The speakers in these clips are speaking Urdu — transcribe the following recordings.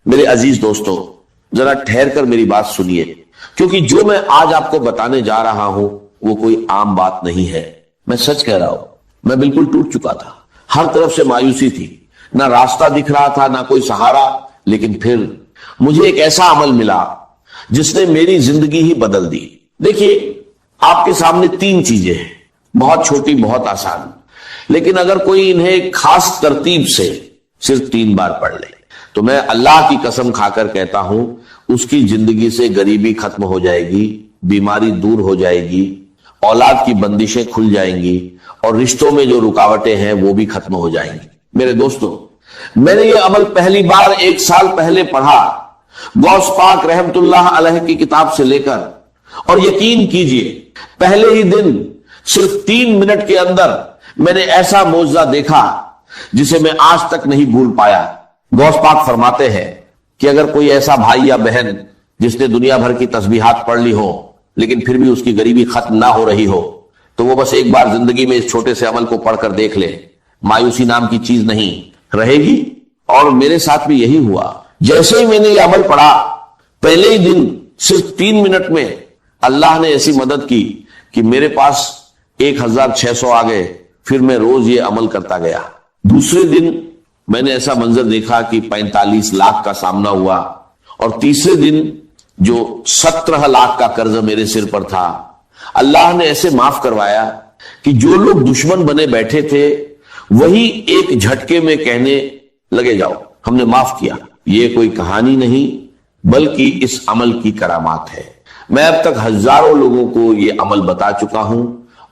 میرے عزیز دوستو، ذرا ٹھہر کر میری بات سنیے، کیونکہ جو میں آج آپ کو بتانے جا رہا ہوں وہ کوئی عام بات نہیں ہے۔ میں سچ کہہ رہا ہوں، میں بالکل ٹوٹ چکا تھا، ہر طرف سے مایوسی تھی، نہ راستہ دکھ رہا تھا نہ کوئی سہارا، لیکن پھر مجھے ایک ایسا عمل ملا جس نے میری زندگی ہی بدل دی۔ دیکھیے، آپ کے سامنے 3 چیزیں ہیں، بہت چھوٹی، بہت آسان، لیکن اگر کوئی انہیں ایک خاص ترتیب سے صرف 3 بار پڑھ لے تو میں اللہ کی قسم کھا کر کہتا ہوں اس کی زندگی سے غریبی ختم ہو جائے گی، بیماری دور ہو جائے گی، اولاد کی بندشیں کھل جائیں گی، اور رشتوں میں جو رکاوٹیں ہیں وہ بھی ختم ہو جائیں گی۔ میرے دوستو، میں نے یہ عمل پہلی بار 1 سال پہلے پڑھا، غوث پاک رحمت اللہ علیہ کی کتاب سے لے کر، اور یقین کیجئے پہلے ہی دن صرف 3 منٹ کے اندر میں نے ایسا معجزہ دیکھا جسے میں آج تک نہیں بھول پایا۔ غوث پاک فرماتے ہیں کہ اگر کوئی ایسا بھائی یا بہن جس نے دنیا بھر کی تسبیحات پڑھ لی ہو لیکن پھر بھی اس کی غریبی ختم نہ ہو رہی ہو تو وہ بس ایک بار زندگی میں اس چھوٹے سے عمل کو پڑھ کر دیکھ لے، مایوسی نام کی چیز نہیں رہے گی۔ اور میرے ساتھ بھی یہی ہوا، جیسے ہی میں نے یہ عمل پڑھا پہلے ہی دن صرف 3 منٹ میں اللہ نے ایسی مدد کی کہ میرے پاس 1600 آ گئے، پھر میں روز یہ عمل کرتا گیا۔ دوسرے دن میں نے ایسا منظر دیکھا کہ 45 لاکھ کا سامنا ہوا، اور تیسرے دن جو 17 لاکھ کا قرض میرے سر پر تھا اللہ نے ایسے معاف کروایا کہ جو لوگ دشمن بنے بیٹھے تھے وہی ایک جھٹکے میں کہنے لگے جاؤ ہم نے معاف کیا۔ یہ کوئی کہانی نہیں بلکہ اس عمل کی کرامات ہے۔ میں اب تک ہزاروں لوگوں کو یہ عمل بتا چکا ہوں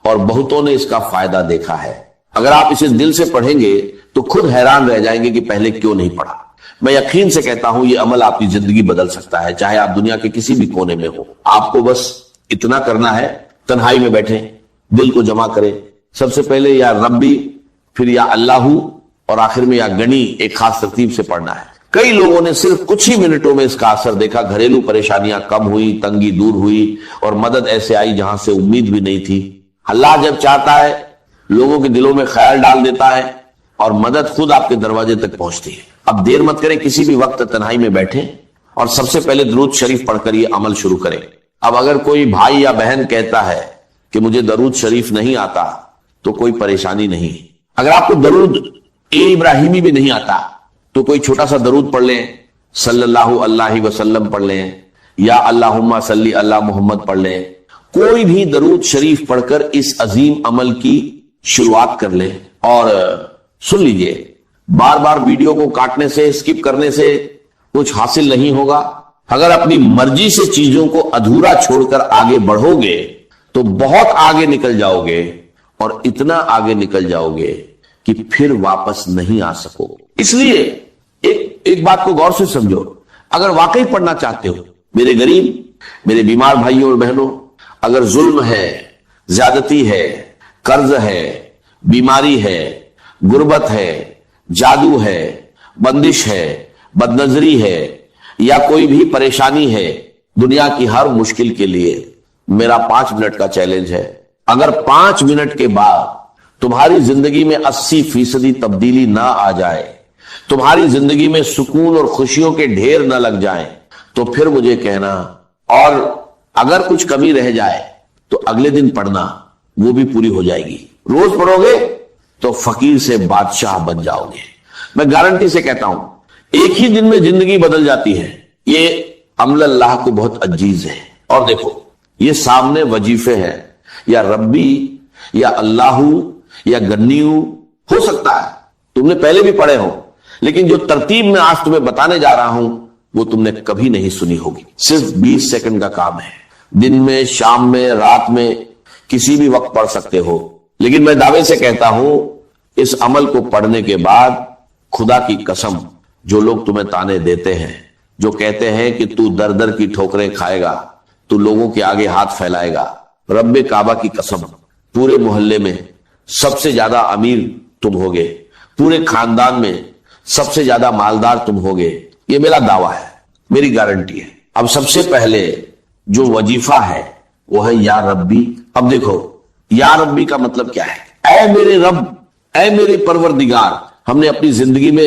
اور بہتوں نے اس کا فائدہ دیکھا ہے۔ اگر آپ اسے دل سے پڑھیں گے تو خود حیران رہ جائیں گے کہ پہلے کیوں نہیں پڑھا۔ میں یقین سے کہتا ہوں یہ عمل آپ کی زندگی بدل سکتا ہے، چاہے آپ دنیا کے کسی بھی کونے میں ہو۔ آپ کو بس اتنا کرنا ہے، تنہائی میں بیٹھیں، دل کو جمع کریں، سب سے پہلے یا ربی، پھر یا اللہ، اور آخر میں یا گنی، ایک خاص ترتیب سے پڑھنا ہے۔ کئی لوگوں نے صرف کچھ ہی منٹوں میں اس کا اثر دیکھا، گھریلو پریشانیاں کم ہوئی، تنگی دور ہوئی، اور مدد ایسے آئی جہاں سے امید بھی نہیں تھی۔ اللہ جب چاہتا ہے لوگوں کے دلوں میں خیال ڈال دیتا ہے اور مدد خود آپ کے دروازے تک پہنچتی ہے۔ اب دیر مت کریں، کسی بھی وقت تنہائی میں بیٹھیں اور سب سے پہلے درود شریف پڑھ کر یہ عمل شروع کریں۔ اب اگر کوئی بھائی یا بہن کہتا ہے کہ مجھے درود شریف نہیں آتا تو کوئی پریشانی نہیں۔ اگر آپ کو درود ابراہیمی بھی نہیں آتا تو کوئی چھوٹا سا درود پڑھ لیں، صلی اللہ علیہ وسلم پڑھ لیں، یا اللہم صلی اللہ محمد پڑھ لیں۔ کوئی بھی درود شریف پڑھ کر اس عظیم عمل کی شروعات کر لیں۔ اور سن لیجئے، بار بار ویڈیو کو کاٹنے سے، اسکپ کرنے سے کچھ حاصل نہیں ہوگا۔ اگر اپنی مرضی سے چیزوں کو ادھورا چھوڑ کر آگے بڑھو گے تو بہت آگے نکل جاؤ گے، اور اتنا آگے نکل جاؤ گے کہ پھر واپس نہیں آ سکو۔ اس لیے ایک بات کو غور سے سمجھو، اگر واقعی پڑھنا چاہتے ہو، میرے غریب، میرے بیمار بھائیوں اور بہنوں، اگر ظلم ہے، زیادتی ہے، قرض ہے، بیماری ہے، غربت ہے، جادو ہے، بندش ہے، بدنظری ہے، یا کوئی بھی پریشانی ہے، دنیا کی ہر مشکل کے لیے میرا 5 منٹ کا چیلنج ہے۔ اگر 5 منٹ کے بعد تمہاری زندگی میں 80% تبدیلی نہ آ جائے، تمہاری زندگی میں سکون اور خوشیوں کے ڈھیر نہ لگ جائیں، تو پھر مجھے کہنا، اور اگر کچھ کمی رہ جائے تو اگلے دن پڑھنا، وہ بھی پوری ہو جائے گی۔ روز پڑھو گے تو فقیر سے بادشاہ بن جاؤ گے۔ میں گارنٹی سے کہتا ہوں ایک ہی دن میں زندگی بدل جاتی ہے۔ یہ عمل اللہ کو بہت عزیز ہے۔ اور دیکھو، یہ سامنے وظیفے ہیں، یا ربی، یا اللہ، یا گنیو، ہو سکتا ہے تم نے پہلے بھی پڑھے ہو، لیکن جو ترتیب میں آج تمہیں بتانے جا رہا ہوں وہ تم نے کبھی نہیں سنی ہوگی۔ صرف 20 سیکنڈ کا کام ہے، دن میں، شام میں، رات میں، کسی بھی وقت پڑھ سکتے ہو۔ لیکن میں دعوے سے کہتا ہوں اس عمل کو پڑھنے کے بعد خدا کی قسم، جو لوگ تمہیں تانے دیتے ہیں، جو کہتے ہیں کہ تو در در کی ٹھوکریں کھائے گا، تو لوگوں کے آگے ہاتھ پھیلائے گا، رب کعبہ کی قسم، پورے محلے میں سب سے زیادہ امیر تم ہوگے، پورے خاندان میں سب سے زیادہ مالدار تم ہوگے۔ یہ میرا دعویٰ ہے، میری گارنٹی ہے۔ اب سب سے پہلے جو وظیفہ ہے وہ ہے یا ربی۔ اب دیکھو، یا ربی کا مطلب کیا ہے؟ اے میرے رب، اے میرے پروردگار۔ ہم نے اپنی زندگی میں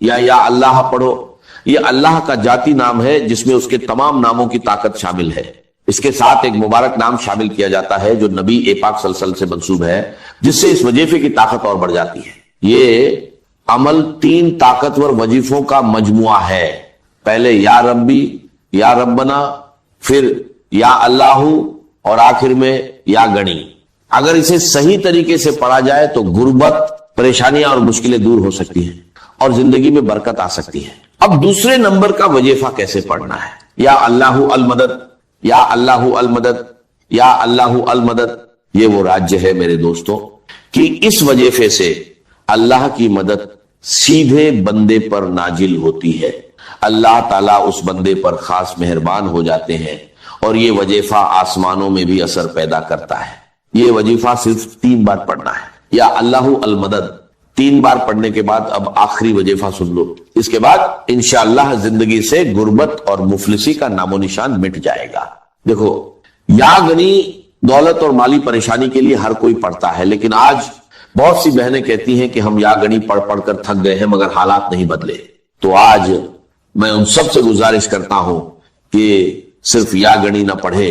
یا اللہ پڑھو، یہ اللہ کا ذاتی نام ہے جس میں اس کے تمام ناموں کی طاقت شامل ہے۔ اس کے ساتھ ایک مبارک نام شامل کیا جاتا ہے جو نبی پاک صلی اللہ علیہ وسلم سے منسوب ہے، جس سے اس وظیفے کی طاقت اور بڑھ جاتی ہے۔ یہ عمل 3 طاقتور وظیفوں کا مجموعہ ہے، پہلے یا ربی، یا ربنا، پھر یا اللہ، اور آخر میں یا گنی۔ اگر اسے صحیح طریقے سے پڑھا جائے تو غربت، پریشانیاں اور مشکلیں دور ہو سکتی ہیں اور زندگی میں برکت آ سکتی ہے۔ اب دوسرے نمبر کا وظیفہ کیسے پڑھنا ہے؟ یا اللہ المدد، یا اللہ المدد، یا اللہ المدد۔ یہ وہ راجیہ ہے میرے دوستوں کہ اس وظیفے سے اللہ کی مدد سیدھے بندے پر نازل ہوتی ہے، اللہ تعالیٰ اس بندے پر خاص مہربان ہو جاتے ہیں، اور یہ وظیفہ آسمانوں میں بھی اثر پیدا کرتا ہے۔ یہ وظیفہ صرف 3 بار پڑھنا ہے، یا اللہ المدد 3 بار پڑھنے کے بعد اب آخری وظیفہ سن لو، اس کے بعد انشاءاللہ زندگی سے غربت اور مفلسی کا نام و نشان مٹ جائے گا۔ دیکھو، یا غنی دولت اور مالی پریشانی کے لیے ہر کوئی پڑھتا ہے، لیکن آج بہت سی بہنیں کہتی ہیں کہ ہم یا غنی پڑھ پڑھ کر تھک گئے ہیں مگر حالات نہیں بدلے۔ تو آج میں ان سب سے گزارش کرتا ہوں کہ صرف یا غنی نہ پڑھے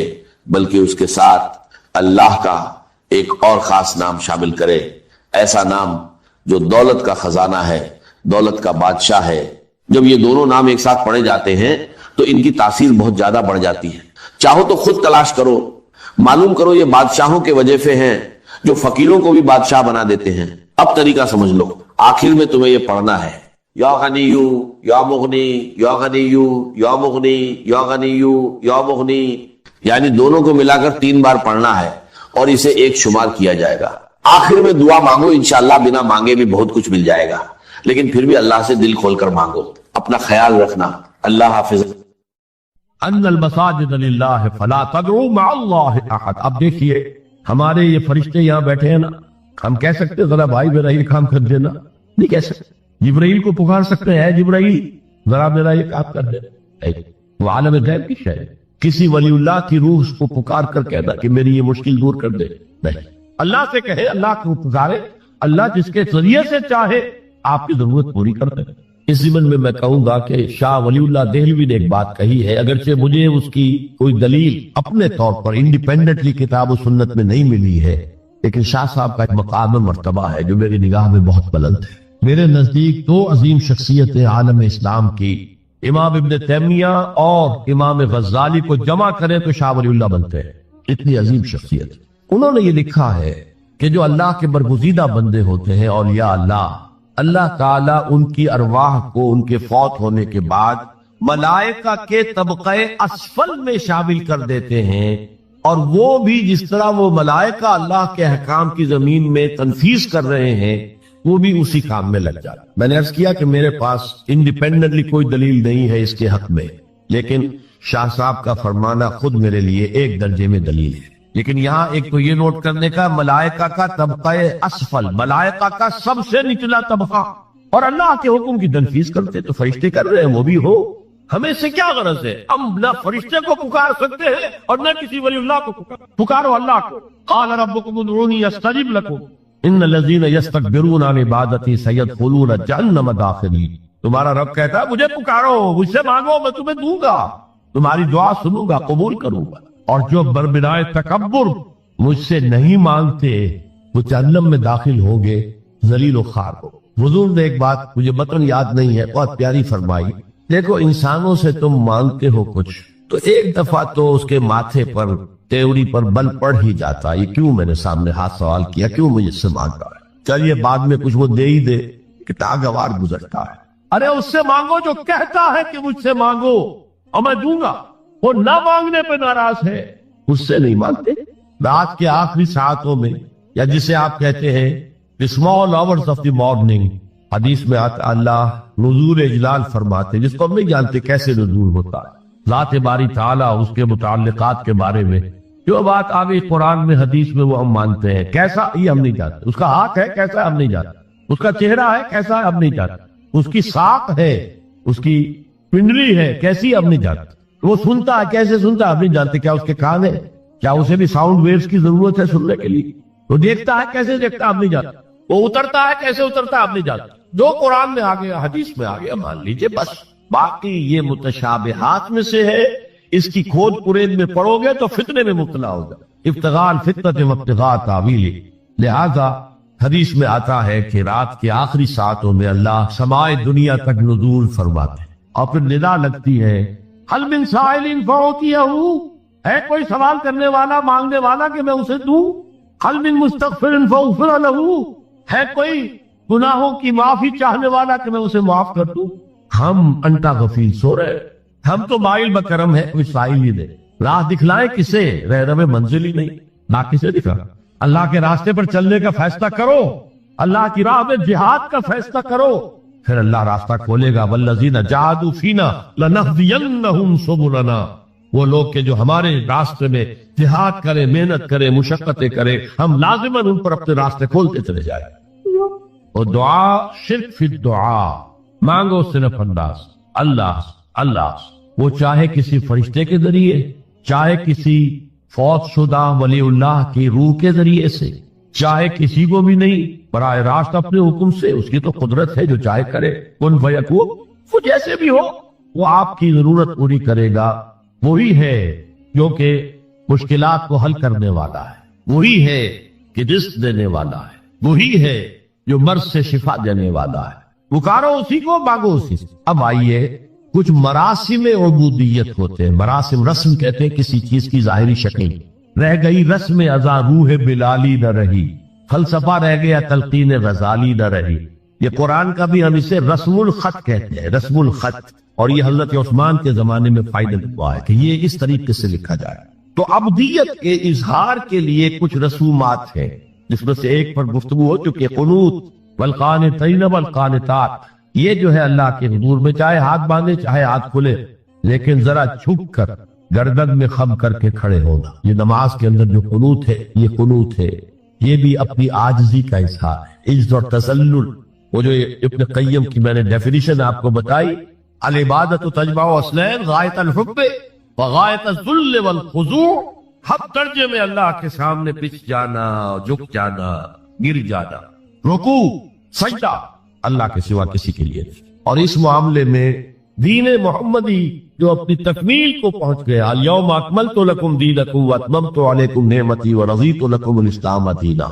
بلکہ اس کے ساتھ اللہ کا ایک اور خاص نام شامل کرے، ایسا نام جو دولت کا خزانہ ہے، دولت کا بادشاہ ہے۔ جب یہ دونوں نام ایک ساتھ پڑھے جاتے ہیں تو ان کی تاثیر بہت زیادہ بڑھ جاتی ہے۔ چاہو تو خود تلاش کرو، معلوم کرو یہ بادشاہوں کے وظیفے ہیں جو فقیروں کو بھی بادشاہ بنا دیتے ہیں۔ اب طریقہ سمجھ لو، آخر میں تمہیں یہ پڑھنا ہے، یا غنیو یا مغنی، یا غنیو یا مغنی، یا غنیو یا مغنی، یعنی دونوں کو ملا کر 3 بار پڑھنا ہے اور اسے ایک شمار کیا جائے گا۔ آخر میں دعا مانگو، انشاءاللہ بنا مانگے بھی بہت کچھ مل جائے گا، لیکن پھر بھی اللہ سے دل کھول کر مانگو۔ اپنا خیال رکھنا، اللہ حافظ۔ ان المساجد للہ فلا تدعوا مع اللہ احد۔ اب دیکھیے ہمارے یہ فرشتے یہاں بیٹھے ہیں نا، ہم کہہ سکتے ذرا بھائی میرا یہ کام کر دینا؟ نہیں کہہ سکتے۔ جبرائیل کو پکار سکتے ہیں، جبرائیل ذرا میرا یہ کام کر دے؟ وہ عالم غیب کی شے ہے، کسی ولی اللہ کی روح اس کو پکار کر کہنا کہ میری یہ مشکل دور کر دے؟ نہیں، اللہ سے کہے، اللہ کو پکارے، اللہ جس کے ذریعے سے چاہے آپ کی ضرورت پوری کر دے۔ اس ضمن میں کہوں گا کہ شاہ ولی اللہ دہلوی نے ایک بات کہی ہے، اگرچہ مجھے اس کی کوئی دلیل اپنے طور پر انڈیپینڈنٹلی کتاب و سنت میں نہیں ملی ہے، لیکن شاہ صاحب کا ایک مقام مرتبہ ہے جو میری نگاہ میں بہت بلند ہے۔ میرے نزدیک 2 عظیم شخصیتیں عالم اسلام کی، امام ابن تیمیہ اور امام غزالی کو جمع کریں تو شاہ ولی اللہ بنتے ہیں۔ اتنی عظیم شخصیت، انہوں نے یہ لکھا ہے کہ جو اللہ کے برگزیدہ بندے ہوتے ہیں اولیاء اللہ تعالیٰ ان کی ارواح کو ان کے فوت ہونے کے بعد ملائکہ کے طبقہ اسفل میں شامل کر دیتے ہیں، اور وہ بھی جس طرح وہ ملائکہ اللہ کے احکام کی زمین میں تنفیذ کر رہے ہیں وہ بھی اسی کام میں لگ جاتا۔ میں نے عرض کیا کہ میرے پاس انڈیپینڈنٹلی کوئی دلیل نہیں ہے اس کے حق میں، لیکن شاہ صاحب کا فرمانا خود میرے لیے ایک درجے میں دلیل ہے۔ لیکن یہاں ایک تو یہ نوٹ کرنے کا، ملائکہ کا طبقہ اسفل، ملائکہ کا سب سے نچلا طبقہ، اور اللہ کے حکم کی تنفیذ کرتے تو فرشتے کر رہے ہیں، وہ بھی ہو، ہمیں سے کیا غرض ہے؟ ہم نہ فرشتے کو پکار سکتے ہیں اور نہ کسی ولی اللہ کو پکارو اللہ کو۔ قال ربکم ادعونی استجب لکم ان الذین یستکبرون عن عبادتی سیدخلون جہنم داخرین۔ تمہارا رب کہتا ہے مجھے پکارو، مجھ سے مانگو، میں تمہیں دوں گا، تمہاری دعا سنوں گا، قبول کروں گا، اور جو بربنائے تکبر مجھ سے نہیں مانگتے وہ جہنم میں داخل ہوگے، ذلیل و خوار ہو۔ حضور نے ایک بات مجھے متن یاد نہیں ہے، بہت پیاری فرمائی، دیکھو انسانوں سے تم مانگتے ہو کچھ تو ایک دفعہ تو اس کے ماتھے پر تیوری پر بل پڑ ہی جاتا، یہ کیوں میں نے سامنے ہاتھ سوال کیا، کیوں مجھے اس سے مانگ رہا ہے؟ چلیے بعد میں کچھ وہ دے ہی دے کہ تاگوار گزرتا ہے۔ ارے اس سے مانگو جو کہتا ہے کہ مجھ سے مانگو اور میں دوں گا، وہ نہ مانگنے پہ ناراض ہے، اس سے نہیں مانگتے۔ رات کے آخری ساعتوں میں، یا جسے آپ کہتے ہیں small hours of the morning, حدیث میں آتا اللہ نزول اجلال فرماتے، جس کو ہم نہیں جانتے کیسے نزول ہوتا ہے، ذات باری تعالیٰ اس کے متعلقات کے بارے میں جو بات آگے قرآن میں حدیث میں وہ ہم مانتے ہیں، کیسا یہ ہم نہیں جانتے، اس کا ہاتھ ہے کیسا ہم نہیں جانتے، اس کا چہرہ ہے کیسا ہم نہیں جانتے، اس کی ساق ہے، اس کی پنڈلی ہے کیسی ہم نہیں جانتے، وہ سنتا ہے کیسے سنتا ہم نہیں جانتے، کیا اس کے کان ہے، کیا اسے بھی ساؤنڈ ویوز کی ضرورت ہے سننے کے لیے، وہ دیکھتا ہے کیسے دیکھتا ہم نہیں جانتے، وہ اترتا ہے کیسے اترتا ہم نہیں جانتے، جو قرآن میں آ گیا حدیث میں آ گیا مان لیجئے بس. باقی یہ متشابہات میں سے ہے، اس کی کھود پرید میں پڑو گے تو فتنے میں مبتلا ہوگا. ابتغاء الفتنة وابتغاء تاویلہ. لہذا حدیث میں آتا ہے کہ رات کے آخری ساعتوں میں اللہ سمائے دنیا تک نزول فرماتے ہیں اور پھر ندا لگتی ہے حل من سائل فاعطیہ، ہے کوئی سوال کرنے والا مانگنے والا کہ میں اسے دوں. حل من مستغفر فاغفر لہ، ہے کوئی گناہوں کی معافی چاہنے والا کہ میں اسے معاف کر دوں. ہم انٹا غفیل سو رہے، ہم تو مائل بکرم ہے، کوئی سائل ہی دے. راہ دکھلائے کسے؟ رہنم منزل ہی نہیں، نہ کسے دکھا. اللہ کے راستے پر چلنے کا فیصلہ کرو، اللہ کی راہ میں جہاد کا فیصلہ کرو، پھر اللہ راستہ کھولے گا. والذین جاہدوا فینا لنہدینہم سبلنا. وہ لوگ کہ جو ہمارے راستے میں جہاد کرے، محنت کرے، مشقتیں کرے، ہم لازماً ان پر اپنے راستے کھولتے چلے جائیں. اور دعا شرک فی الدعا، مانگو صرف انداز اللہ اللہ. وہ چاہے کسی فرشتے کے ذریعے، چاہے کسی فوت شدہ ولی اللہ کی روح کے ذریعے سے، چاہے کسی کو بھی نہیں، براہ راست اپنے حکم سے. اس کی تو قدرت ہے، جو چاہے کرے. کن فیکون، وہ جیسے بھی ہو وہ آپ کی ضرورت پوری کرے گا. وہی ہے جو کہ مشکلات کو حل کرنے والا ہے، وہی ہے کہ رزق دینے والا ہے، وہی ہے جو مرض سے شفا دینے والا ہے. پکارو اسی کو، مانگو اسی سے. اب آئیے کچھ مراسم عبودیت ہوتے ہیں. مراسم رسم کہتے ہیں کسی چیز کی ظاہری شکل. رہ گئی رسم ازاں روح بلالی نہ رہی، فلسفہ رہ گیا تلقین غزالی نہ رہی. یہ قرآن کا بھی ہم اسے رسم الخط کہتے ہیں، رسم الخط. اور یہ حضرت عثمان کے زمانے میں فائدہ ہوا ہے کہ یہ اس طریقے سے لکھا جائے. تو عبودیت کے اظہار کے لیے کچھ رسومات ہیں، جس میں سے ایک پر گفتگو ہو چکی ہے، قنوت والقانتین والقانتات. یہ جو ہے اللہ کے حضور میں چاہے ہاتھ باندھے چاہے ہاتھ کھلے، لیکن ذرا چھپ کر گردن میں خم کر کے کھڑے ہونا. یہ نماز کے اندر جو قنوت ہے، یہ قنوت ہے، یہ بھی اپنی عاجزی کا اظہار ہے، عجز اور تذلل. وہ جو ابن قیم کی میں نے ڈیفینیشن آپ کو بتائی، العبادت تجمع اصلین غایت الحب وغایت الذل والخضوع. ہر درجے میں اللہ کے سامنے پچھ جانا، جھک جانا، گر جانا، رکوع سجدہ اللہ کے سوا کسی کے لیے. اور اس معاملے میں دین محمدی جو اپنی تکمیل کو پہنچ گیا، الیوم اکملت لکم دینکم واتممت علیکم نعمتی ورضیت لکم الاسلام دینا.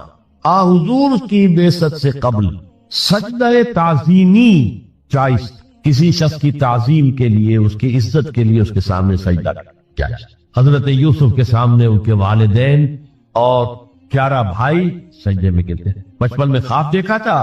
حضور کی بعثت سے قبل سجدہ تعظیمی جائز، کسی شخص کی تعظیم کے لیے، اس کی عزت کے لیے اس کے سامنے سجدہ جائز. حضرت یوسف کے سامنے ان کے والدین اور 11 بھائی سجدے میں گرتے ہیں. بچپن میں خواب دیکھا تھا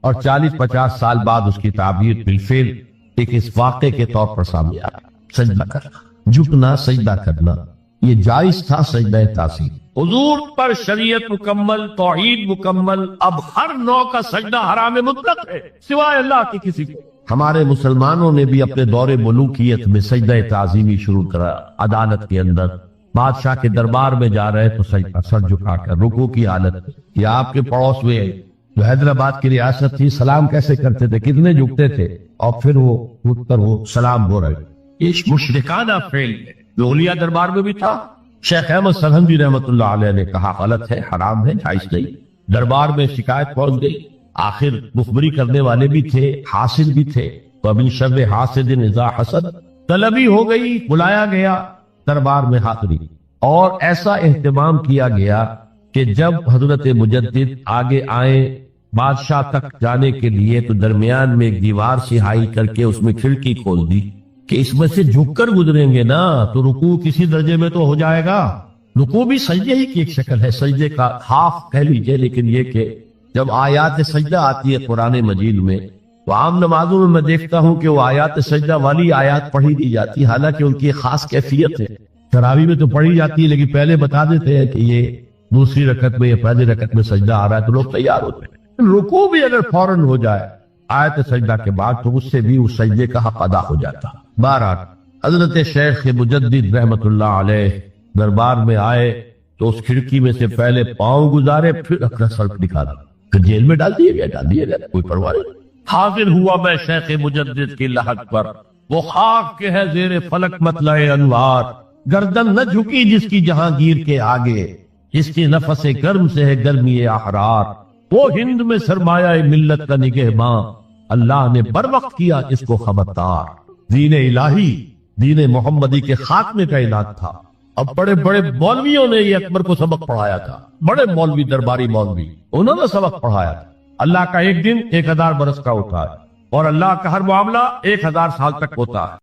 اور 40-50 سال بعد اس کی تعبیر بالفعل ایک اس واقعے کے طور پر سامنے آیا. سجدہ کرنا، جھکنا، سجدہ کرنا، یہ جائز تھا سجدہ تعظیم. حضور پر شریعت مکمل، توحید مکمل، اب ہر نوع کا سجدہ حرام مطلق ہے سوائے اللہ کی کسی کو. ہمارے مسلمانوں نے بھی اپنے دور ملوکیت میں سجدہ تعظیمی شروع کرا. عدالت کے اندر بادشاہ کے دربار میں جا رہے تو سجدہ، سر جھکا کر رکوع کی حالت. یا آپ کے پڑوس میں جو حیدرآباد کی ریاست تھی، سلام کیسے کرتے تھے، کتنے جھکتے تھے، اور پھر وہ اٹھ کر وہ سلام ہو رہے. یہ مشرکانہ فعل ہے جو اولیاء دربار میں بھی تھا. شیخ احمد سرہندی رحمۃ اللہ علیہ نے کہا غلط ہے، حرام ہے، جائز نہیں. دربار میں شکایت پہنچ گئی. آخر مخبری کرنے والے بھی تھے، حاسد بھی تھے. تو ابن شر حاسد اذا حسد، طلبی ہو گئی، بلایا گیا دربار میں حاضری. اور ایسا اہتمام کیا گیا کہ جب حضرت مجدد آگے آئے بادشاہ تک جانے کے لیے تو درمیان میں ایک دیوار سہائی کر کے اس میں کھڑکی کھول دی کہ اس میں سے جھک کر گزریں گے نا تو رکوع کسی درجے میں تو ہو جائے گا. رکوع بھی سجدے ہی کی ایک شکل ہے، سجدے کا ہاف کہہ لیجئے. لیکن یہ کہ جب آیات سجدہ آتی ہے قرآن مجید میں تو عام نمازوں میں دیکھتا ہوں کہ وہ آیات سجدہ والی آیات پڑھی دی جاتی، حالانکہ ان کی خاص کیفیت ہے. تراویح میں تو پڑھی جاتی ہے لیکن پہلے بتا دیتے ہیں کہ یہ دوسری رکعت میں یا پہلی رکعت میں سجدہ آ رہا ہے تو لوگ تیار ہوتے ہیں. رکوع بھی اگر فوراً ہو جائے آیت سجدہ کے بعد تو اس سے بھی اس سجدے کا حق ادا ہو جاتا. بہرحال حضرت شیخ مجدد رحمت اللہ علیہ دربار میں آئے تو اس کھڑکی میں سے پہلے پاؤں گزارے، پھر اپنا سر نکالا. جیل میں ڈال دیے گیا، کوئی پرواہ نہیں. حاضر ہوا میں شیخ مجدد کی لحد پر، وہ خاک کے ہے زیر فلک مطلع انوار. گردن نہ جھکی جس کی جہانگیر کے آگے، جس کی نفس گرم سے ہے گرمی احرار. وہ ہند میں سرمایہ ملت کا نگہباں، اللہ نے بر وقت کیا اس کو خبردار. دین الہی، دین محمدی کے خاتمے کا اعلان تھا. اب بڑے بڑے مولویوں نے یہ اکبر کو سبق پڑھایا تھا، بڑے مولوی، درباری مولوی، انہوں نے سبق پڑھایا تھا. اللہ کا ایک دن 1000 برس کا ہوتا ہے، اور اللہ کا ہر معاملہ 1000 سال تک ہوتا ہے.